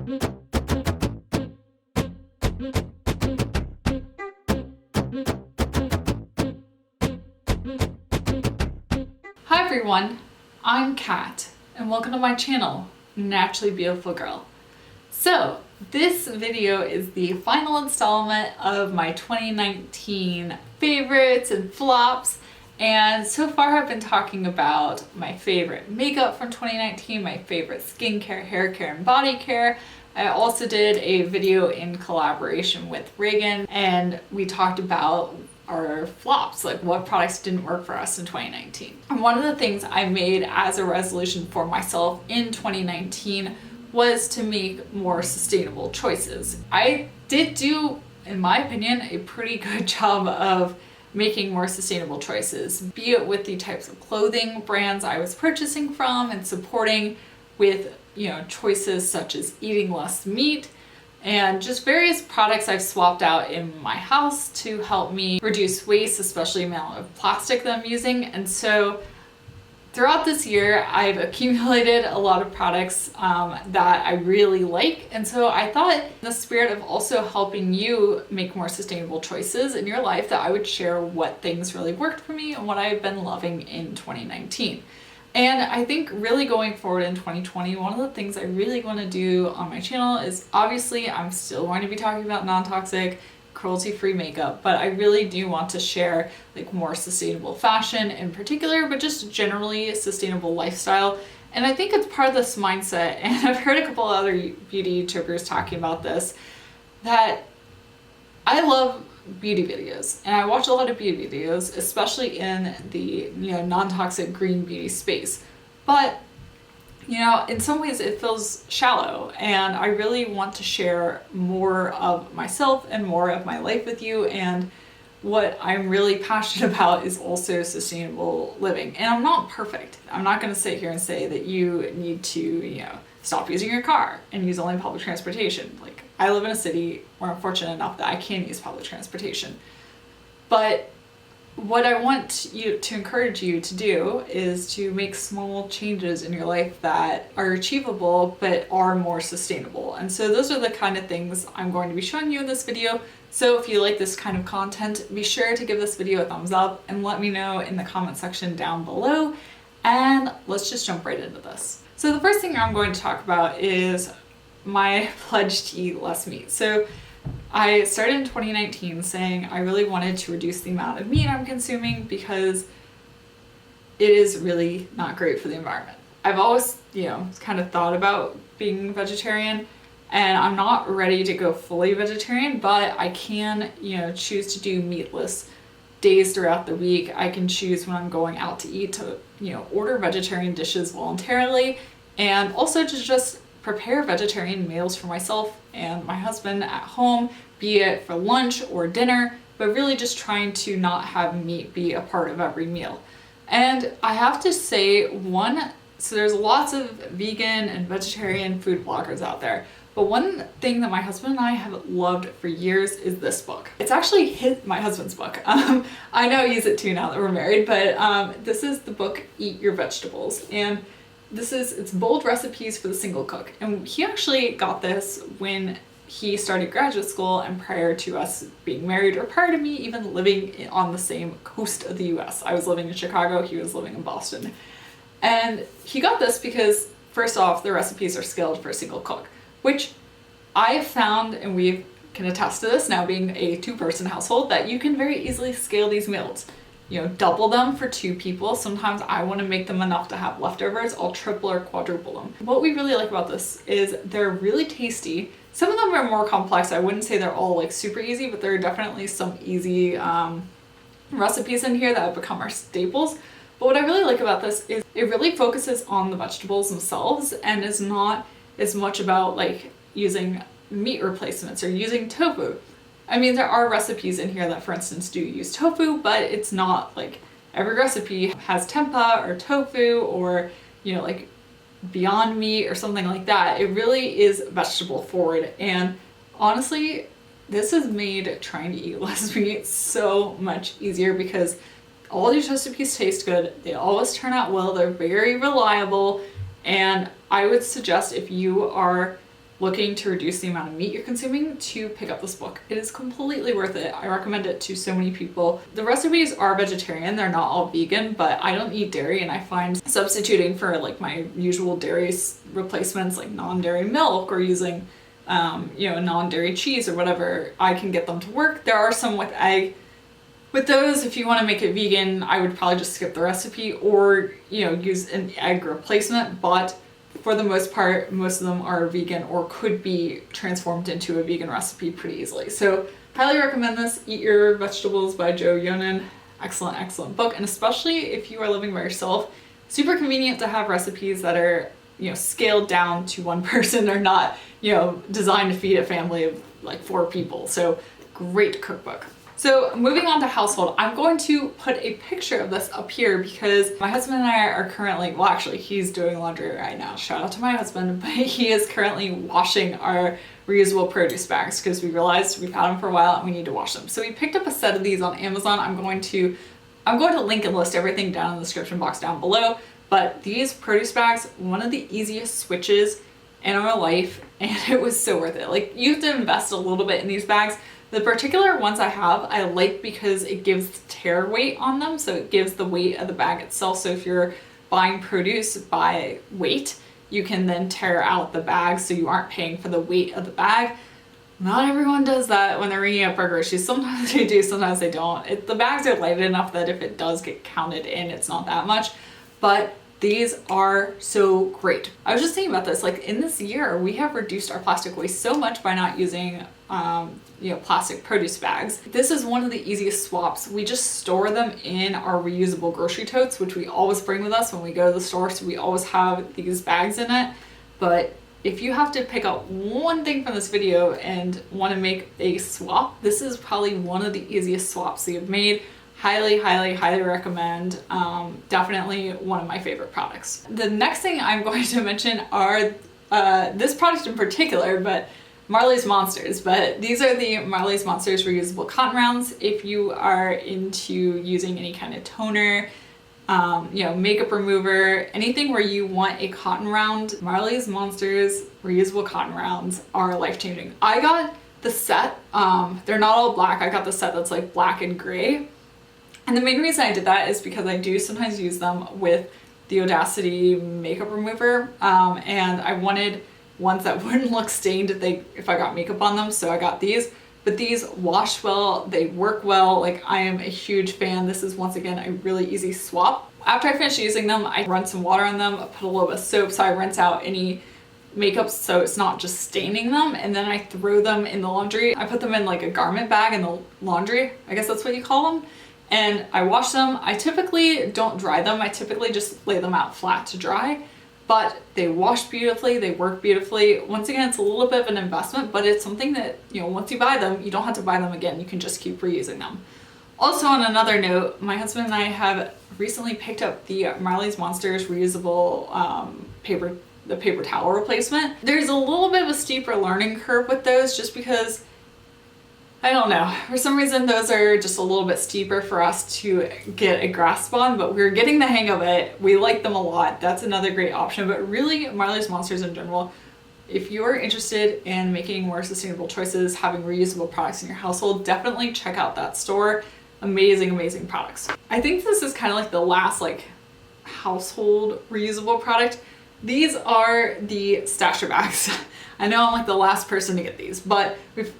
Hi everyone, I'm Kat and welcome to my channel, Naturally Beautiful Girl. So this video is the final installment of my 2019 favorites and flops, and so far I've been talking about my favorite makeup from 2019, my favorite skincare, hair care, and body care. I also did a video in collaboration with Reagan and we talked about our flops, like what products didn't work for us in 2019. And one of the things I made as a resolution for myself in 2019 was to make more sustainable choices. I did do, in my opinion, a pretty good job of making more sustainable choices, be it with the types of clothing brands I was purchasing from and supporting with, choices such as eating less meat, and just various products I've swapped out in my house to help me reduce waste, especially the amount of plastic that I'm using. And so throughout this year, I've accumulated a lot of products that I really like. And so I thought, in the spirit of also helping you make more sustainable choices in your life, that I would share what things really worked for me and what I've been loving in 2019. And I think really going forward in 2020, one of the things I really want to do on my channel is, obviously I'm still going to be talking about non-toxic, cruelty-free makeup, but I really do want to share like more sustainable fashion in particular, but just generally sustainable lifestyle. And I think it's part of this mindset, and I've heard a couple other beauty YouTubers talking about this, that I love beauty videos and I watch a lot of beauty videos, especially in the non-toxic green beauty space, but in some ways it feels shallow, and I really want to share more of myself and more of my life with you. And what I'm really passionate about is also sustainable living. And I'm not perfect. I'm not going to sit here and say that you need to stop using your car and use only public transportation. Like, I live in a city where I'm fortunate enough that I can use public transportation. But what I want to encourage you to do is to make small changes in your life that are achievable but are more sustainable. And so those are the kind of things I'm going to be showing you in this video. So if you like this kind of content, be sure to give this video a thumbs up and let me know in the comment section down below. And let's just jump right into this. So the first thing I'm going to talk about is my pledge to eat less meat. So I started in 2019 saying I really wanted to reduce the amount of meat I'm consuming because it is really not great for the environment. I've always, kind of thought about being vegetarian, and I'm not ready to go fully vegetarian, but I can, choose to do meatless days throughout the week. I can choose when I'm going out to eat to, order vegetarian dishes voluntarily, and also to just prepare vegetarian meals for myself and my husband at home, be it for lunch or dinner, but really just trying to not have meat be a part of every meal. And I have to say, so there's lots of vegan and vegetarian food bloggers out there, but one thing that my husband and I have loved for years is this book. It's actually my husband's book. I know he uses it too now that we're married, but this is the book Eat Your Vegetables. And it's bold recipes for the single cook. And he actually got this when he started graduate school and prior to us being married, or prior to me even living on the same coast of the US. I was living in Chicago, he was living in Boston. And he got this because, first off, the recipes are scaled for a single cook, which I found, and we can attest to this now being a two-person household, that you can very easily scale these meals. Double them for two people. Sometimes I want to make them enough to have leftovers. I'll triple or quadruple them. What we really like about this is they're really tasty. Some of them are more complex. I wouldn't say they're all like super easy, but there are definitely some easy recipes in here that have become our staples. But what I really like about this is it really focuses on the vegetables themselves and is not as much about like using meat replacements or using tofu. I mean, there are recipes in here that, for instance, do use tofu, but it's not like every recipe has tempeh or tofu or, like Beyond Meat or something like that. It really is vegetable forward. And honestly, this has made trying to eat less meat so much easier because all these recipes taste good. They always turn out well. They're very reliable. And I would suggest, if you are looking to reduce the amount of meat you're consuming, to pick up this book. It is completely worth it. I recommend it to so many people. The recipes are vegetarian, they're not all vegan, but I don't eat dairy, and I find substituting for like my usual dairy replacements like non-dairy milk or using you know, non-dairy cheese or whatever, I can get them to work. There are some with egg. With those, if you want to make it vegan, I would probably just skip the recipe or, you know, use an egg replacement, but for the most part, most of them are vegan or could be transformed into a vegan recipe pretty easily. So highly recommend this. Eat Your Vegetables by Joe Yonan. Excellent, excellent book. And especially if you are living by yourself, super convenient to have recipes that are, you know, scaled down to one person or not, you know, designed to feed a family of like 4 people. So great cookbook. So moving on to household, I'm going to put a picture of this up here because my husband and I are currently, well actually he's doing laundry right now, shout out to my husband, but he is currently washing our reusable produce bags because we realized we've had them for a while and we need to wash them. So we picked up a set of these on Amazon. I'm going to link and list everything down in the description box down below, but these produce bags, one of the easiest switches in our life, and it was so worth it. Like, you have to invest a little bit in these bags. The particular ones I have, I like because it gives tear weight on them, so it gives the weight of the bag itself. So if you're buying produce by weight, you can then tear out the bag so you aren't paying for the weight of the bag. Not everyone does that when they're ringing up our groceries. Sometimes they do, sometimes they don't. The bags are light enough that if it does get counted in, it's not that much, but these are so great. I was just thinking about this, like in this year, we have reduced our plastic waste so much by not using you know, plastic produce bags. This is one of the easiest swaps. We just store them in our reusable grocery totes, which we always bring with us when we go to the store. So we always have these bags in it. But if you have to pick up one thing from this video and want to make a swap, this is probably one of the easiest swaps that you've made. Highly, highly, highly recommend. Definitely one of my favorite products. The next thing I'm going to mention are this product in particular, but Marleys Monsters. But these are the Marleys Monsters reusable cotton rounds. If you are into using any kind of toner, you know, makeup remover, anything where you want a cotton round, Marleys Monsters reusable cotton rounds are life-changing. I got the set, they're not all black, I got the set that's like black and gray. And the main reason I did that is because I do sometimes use them with the Audacity makeup remover, and I wanted ones that wouldn't look stained if I got makeup on them, so I got these. But these wash well, they work well, like I am a huge fan. This is once again a really easy swap. After I finish using them, I run some water on them, put a little bit of soap so I rinse out any makeup so it's not just staining them, and then I throw them in the laundry. I put them in like a garment bag in the laundry, I guess that's what you call them. And I wash them. I typically don't dry them. I typically just lay them out flat to dry, but they wash beautifully, they work beautifully. Once again, it's a little bit of an investment, but it's something that, you know, once you buy them, you don't have to buy them again. You can just keep reusing them. Also, on another note, my husband and I have recently picked up the Marleys Monsters reusable the paper towel replacement. There's a little bit of a steeper learning curve with those just because, I don't know, for some reason those are just a little bit steeper for us to get a grasp on, but we're getting the hang of it. We like them a lot. That's another great option. But really, Marleys Monsters in general, if you're interested in making more sustainable choices, having reusable products in your household, definitely check out that store. Amazing, amazing products. I think this is kind of like the last like household reusable product. These are the stasher bags. I know I'm like the last person to get these, but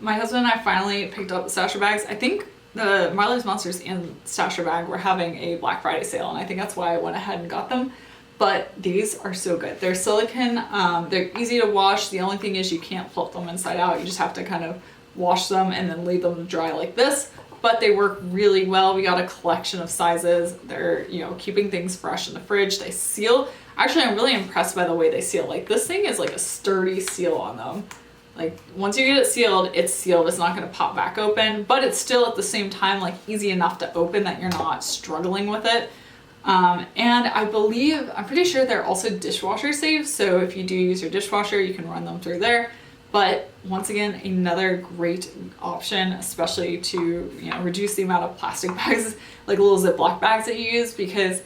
my husband and I finally picked up the stasher bags. I think the Marleys Monsters and stasher bag were having a Black Friday sale, and I think that's why I went ahead and got them. But these are so good. They're silicone, they're easy to wash. The only thing is you can't flip them inside out. You just have to kind of wash them and then leave them to dry like this. But they work really well. We got a collection of sizes. They're, you know, keeping things fresh in the fridge. They seal. Actually, I'm really impressed by the way they seal. Like, this thing is like a sturdy seal on them. Like, once you get it sealed, it's sealed. It's not going to pop back open, but it's still at the same time like easy enough to open that you're not struggling with it. And I'm pretty sure they're also dishwasher safe. So if you do use your dishwasher, you can run them through there. But once again, another great option, especially to, you know, reduce the amount of plastic bags, like little Ziploc bags that you use, because,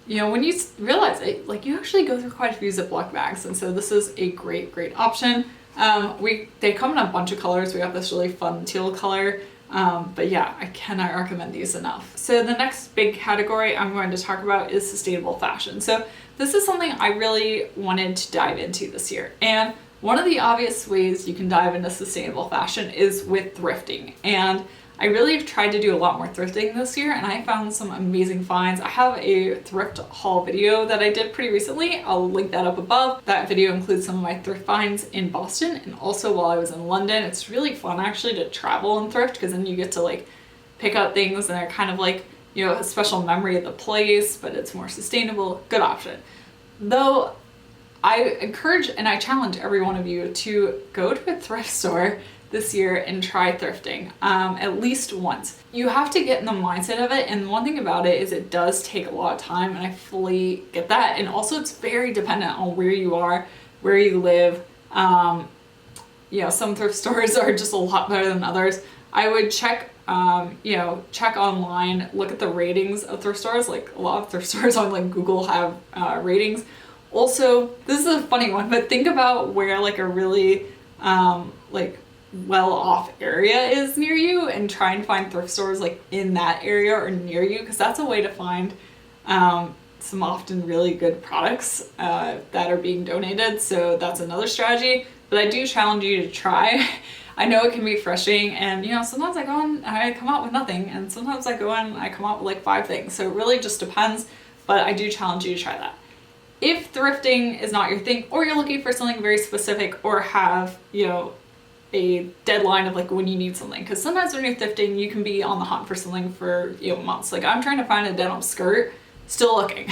you know, when you realize it, like, you actually go through quite a few Ziploc bags. And so this is a great, great option. They come in a bunch of colors. We got this really fun teal color. But yeah, I cannot recommend these enough. So the next big category I'm going to talk about is sustainable fashion. So this is something I really wanted to dive into this year. And one of the obvious ways you can dive into sustainable fashion is with thrifting. And I really tried to do a lot more thrifting this year, and I found some amazing finds. I have a thrift haul video that I did pretty recently. I'll link that up above. That video includes some of my thrift finds in Boston and also while I was in London. It's really fun actually to travel and thrift because then you get to like pick up things and they're kind of like, you know, a special memory of the place, but it's more sustainable. Good option. Though I encourage and I challenge every one of you to go to a thrift store this year and try thrifting at least once. You have to get in the mindset of it, and one thing about it is it does take a lot of time, and I fully get that. And also it's very dependent on where you are, where you live. You know, some thrift stores are just a lot better than others. I would check you know, check online, look at the ratings of thrift stores. Like a lot of thrift stores on like Google have ratings. Also, this is a funny one, but think about where like a really like well-off area is near you and try and find thrift stores like in that area or near you, because that's a way to find some often really good products that are being donated. So that's another strategy, but I do challenge you to try. I know it can be frustrating, and you know, sometimes I go and I come out with nothing, and sometimes I go and I come out with like 5 things. So it really just depends, but I do challenge you to try that. If thrifting is not your thing, or you're looking for something very specific, or have, you know, a deadline of like when you need something, because sometimes when you're thrifting you can be on the hunt for something for, you know, months. Like I'm trying to find a denim skirt, still looking.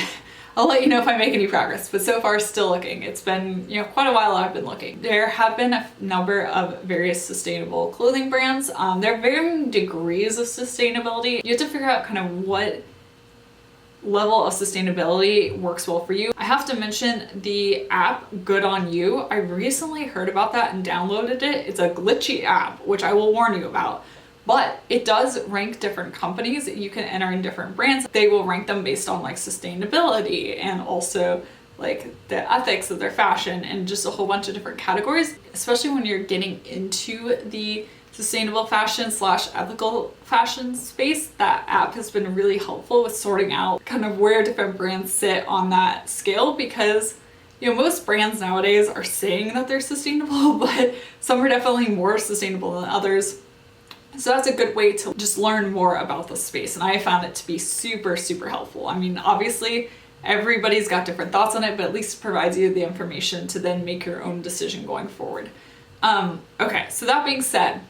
I'll let you know if I make any progress, but so far still looking. It's been, you know, quite a while I've been looking. There have been a number of various sustainable clothing brands. There are varying degrees of sustainability. You have to figure out kind of what level of sustainability works well for you. I have to mention the app Good On You. I recently heard about that and downloaded it. It's a glitchy app, which I will warn you about, but it does rank different companies. You can enter in different brands. They will rank them based on like sustainability and also like the ethics of their fashion and just a whole bunch of different categories, especially when you're getting into the sustainable fashion / ethical fashion space. That app has been really helpful with sorting out kind of where different brands sit on that scale, because you know, most brands nowadays are saying that they're sustainable, but some are definitely more sustainable than others. So that's a good way to just learn more about the space, and I found it to be super, super helpful. I mean, obviously everybody's got different thoughts on it, but at least it provides you the information to then make your own decision going forward. Okay, so that being said,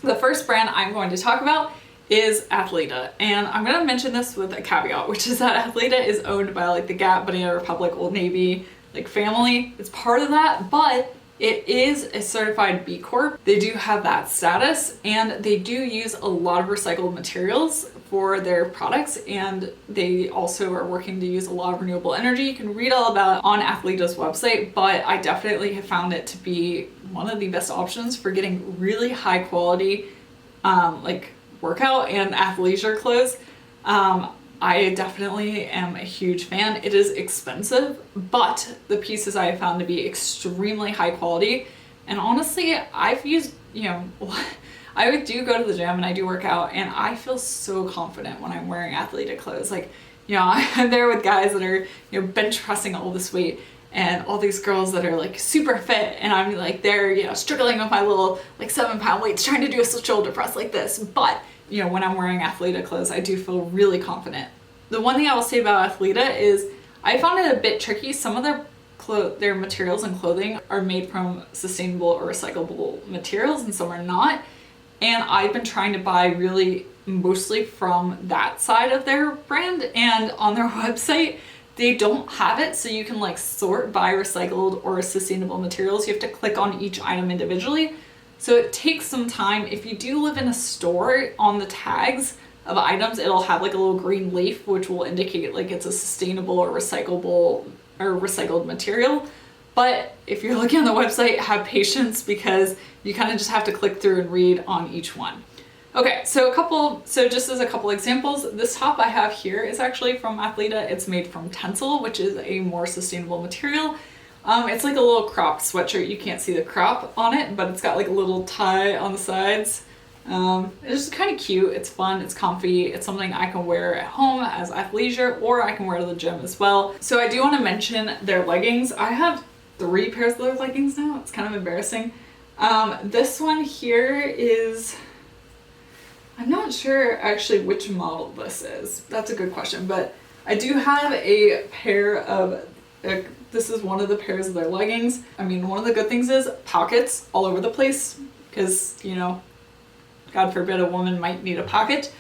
the first brand I'm going to talk about is Athleta, and I'm going to mention this with a caveat, which is that Athleta is owned by like the Gap, Banana Republic, Old Navy, like family. It's part of that, but it is a certified B Corp. They do have that status, and they do use a lot of recycled materials for their products, and they also are working to use a lot of renewable energy. You can read all about it on Athleta's website, but I definitely have found it to be one of the best options for getting really high quality like workout and athleisure clothes. I definitely am a huge fan. It is expensive, but the pieces I have found to be extremely high quality. And honestly, I've used, you know, I do go to the gym and I do work out, and I feel so confident when I'm wearing Athleta clothes. Like, you know, I'm there with guys that are, you know, bench pressing all this weight, and all these girls that are like super fit, and I'm like there, you know, struggling with my little like 7-pound weights trying to do a shoulder press like this. But you know, when I'm wearing Athleta clothes, I do feel really confident. The one thing I will say about Athleta is I found it a bit tricky. Some of their materials and clothing are made from sustainable or recyclable materials, and some are not. And I've been trying to buy really mostly from that side of their brand, and on their website they don't have it, so you can like sort by recycled or sustainable materials. You have to click on each item individually. So it takes some time. If you do live in a store, on the tags of items, it'll have like a little green leaf, which will indicate like it's a sustainable or recyclable or recycled material. But if you're looking on the website, have patience, because you kind of just have to click through and read on each one. Okay, so just as a couple examples, this top I have here is actually from Athleta. It's made from Tencel, which is a more sustainable material. It's like a little cropped sweatshirt. You can't see the crop on it, but it's got like a little tie on the sides. It's just kind of cute. It's fun. It's comfy. It's something I can wear at home as athleisure, or I can wear to the gym as well. So I do want to mention their leggings. I have 3 pairs of their leggings now. It's kind of embarrassing. This one here is, I'm not sure actually which model this is. That's a good question, but I do have a pair of, this is one of the pairs of their leggings. I mean, one of the good things is pockets all over the place, because, you know, God forbid a woman might need a pocket.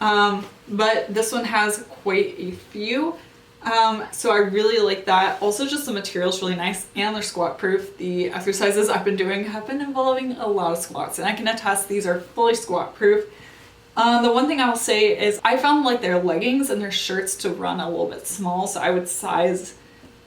But this one has quite a few. So I really like that. Also, just the material's really nice and they're squat proof. The exercises I've been doing have been involving a lot of squats, and I can attest these are fully squat proof. The one thing I'll say is I found like their leggings and their shirts to run a little bit small, so I would size,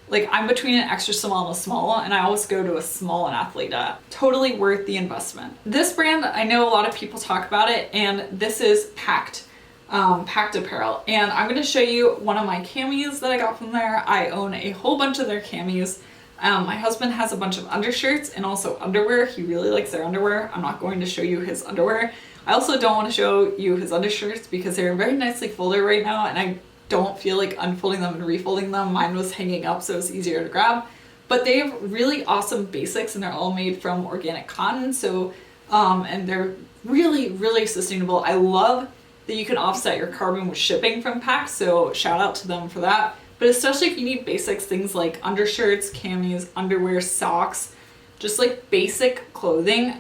like I'm between an extra small and a small, and I always go to a small and Athleta. Totally worth the investment. This brand, I know a lot of people talk about it, and this is Packed Apparel. And I'm going to show you one of my camis that I got from there. I own a whole bunch of their camis. My husband has a bunch of undershirts and also underwear. He really likes their underwear. I'm not going to show you his underwear. I also don't want to show you his undershirts because they're very nicely folded right now, and I don't feel like unfolding them and refolding them. Mine was hanging up, so it's easier to grab. But they have really awesome basics, and they're all made from organic cotton. So, and they're really, really sustainable. I love that you can offset your carbon with shipping from Pack, so shout out to them for that. But especially if you need basics, things like undershirts, camis, underwear, socks, just like basic clothing,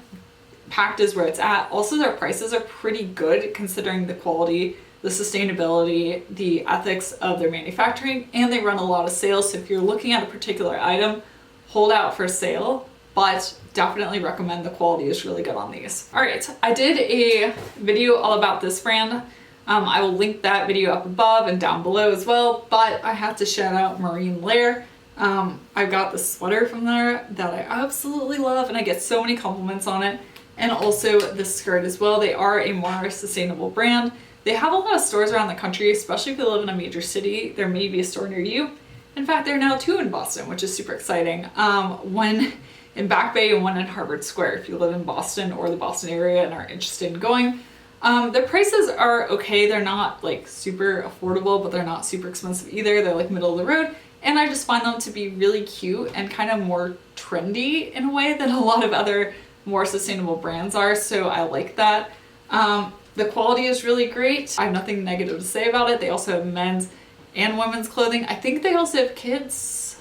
Packed is where it's at. Also, their prices are pretty good considering the quality, the sustainability, the ethics of their manufacturing, and they run a lot of sales. So if you're looking at a particular item, hold out for a sale, but definitely recommend the quality is really good on these. All right, I did a video all about this brand. I will link that video up above and down below as well, but I have to shout out Marine Layer. I got the sweater from there that I absolutely love, and I get so many compliments on it. And also the skirt as well. They are a more sustainable brand. They have a lot of stores around the country, especially if you live in a major city. There may be a store near you. In fact, there are now 2 in Boston, which is super exciting. One in Back Bay and one in Harvard Square, if you live in Boston or the Boston area and are interested in going. Their prices are okay. They're not like super affordable, but they're not super expensive either. They're like middle of the road. And I just find them to be really cute and kind of more trendy in a way than a lot of other more sustainable brands are, so I like that. The quality is really great. I have nothing negative to say about it. They also have men's and women's clothing. I think they also have kids,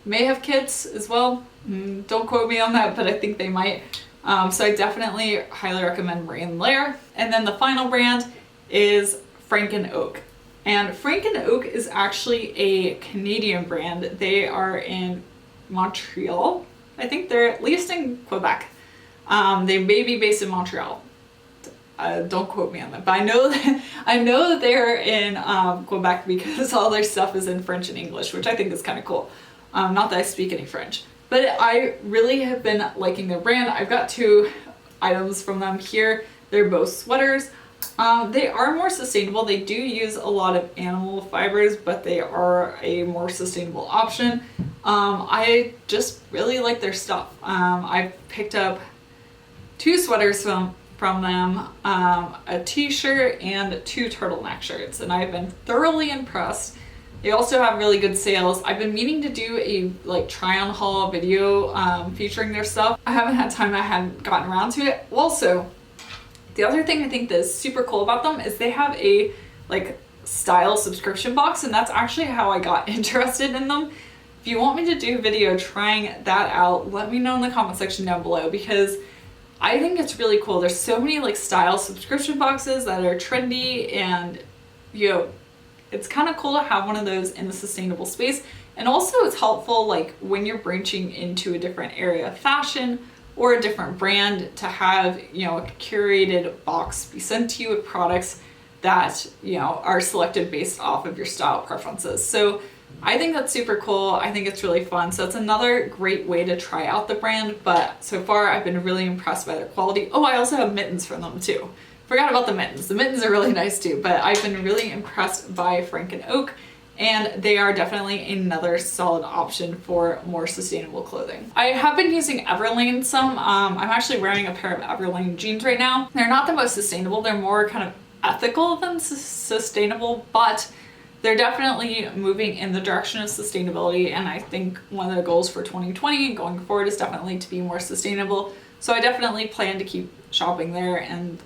may have kids as well. Don't quote me on that, but I think they might. So I definitely highly recommend Marine Layer. And then the final brand is Frank and Oak. And Frank and Oak is actually a Canadian brand. They are in Montreal. I think they're at least in Quebec. They may be based in Montreal. Don't quote me on that, but I know that they're in Quebec because all their stuff is in French and English, which I think is kind of cool. Not that I speak any French, but I really have been liking their brand. I've got 2 items from them here. They're both sweaters. They are more sustainable. They do use a lot of animal fibers, but they are a more sustainable option. I just really like their stuff. I've picked up 2 sweaters from them, a t-shirt and 2 turtleneck shirts, and I've been thoroughly impressed. They also have really good sales. I've been meaning to do a like try on haul video featuring their stuff. I haven't had time. I hadn't gotten around to it. Also, the other thing I think that's super cool about them is they have a like style subscription box, and that's actually how I got interested in them. If you want me to do a video trying that out, let me know in the comment section down below, because I think it's really cool. There's so many like style subscription boxes that are trendy, and you know, it's kind of cool to have one of those in the sustainable space. And also it's helpful like when you're branching into a different area of fashion or a different brand to have, you know, a curated box be sent to you with products that, you know, are selected based off of your style preferences. So I think that's super cool. I think it's really fun. So it's another great way to try out the brand, but so far I've been really impressed by their quality. Oh, I also have mittens from them too. Forgot about the mittens. The mittens are really nice too, but I've been really impressed by Frank and Oak, and they are definitely another solid option for more sustainable clothing. I have been using Everlane some. I'm actually wearing a pair of Everlane jeans right now. They're not the most sustainable, they're more kind of ethical than sustainable, but they're definitely moving in the direction of sustainability, and I think one of the goals for 2020 and going forward is definitely to be more sustainable. So I definitely plan to keep shopping there, and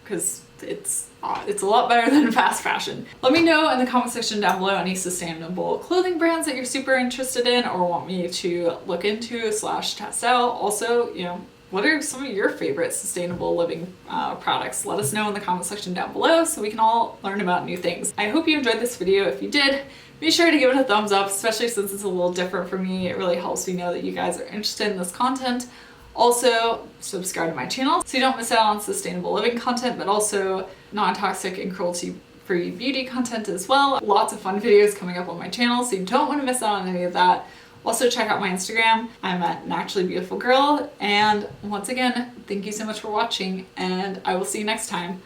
because it's a lot better than fast fashion. Let me know in the comment section down below any sustainable clothing brands that you're super interested in or want me to look into / test out. Also, you know, what are some of your favorite sustainable living products? Let us know in the comment section down below so we can all learn about new things. I hope you enjoyed this video. If you did, be sure to give it a thumbs up, especially since it's a little different for me. It really helps me know that you guys are interested in this content. Also, subscribe to my channel so you don't miss out on sustainable living content, but also non-toxic and cruelty-free beauty content as well. Lots of fun videos coming up on my channel, so you don't want to miss out on any of that. Also, check out my Instagram. I'm at naturallybeautifulgirl. And once again, thank you so much for watching, and I will see you next time.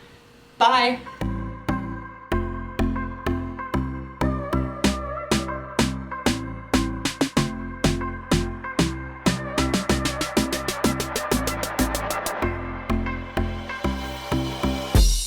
Bye!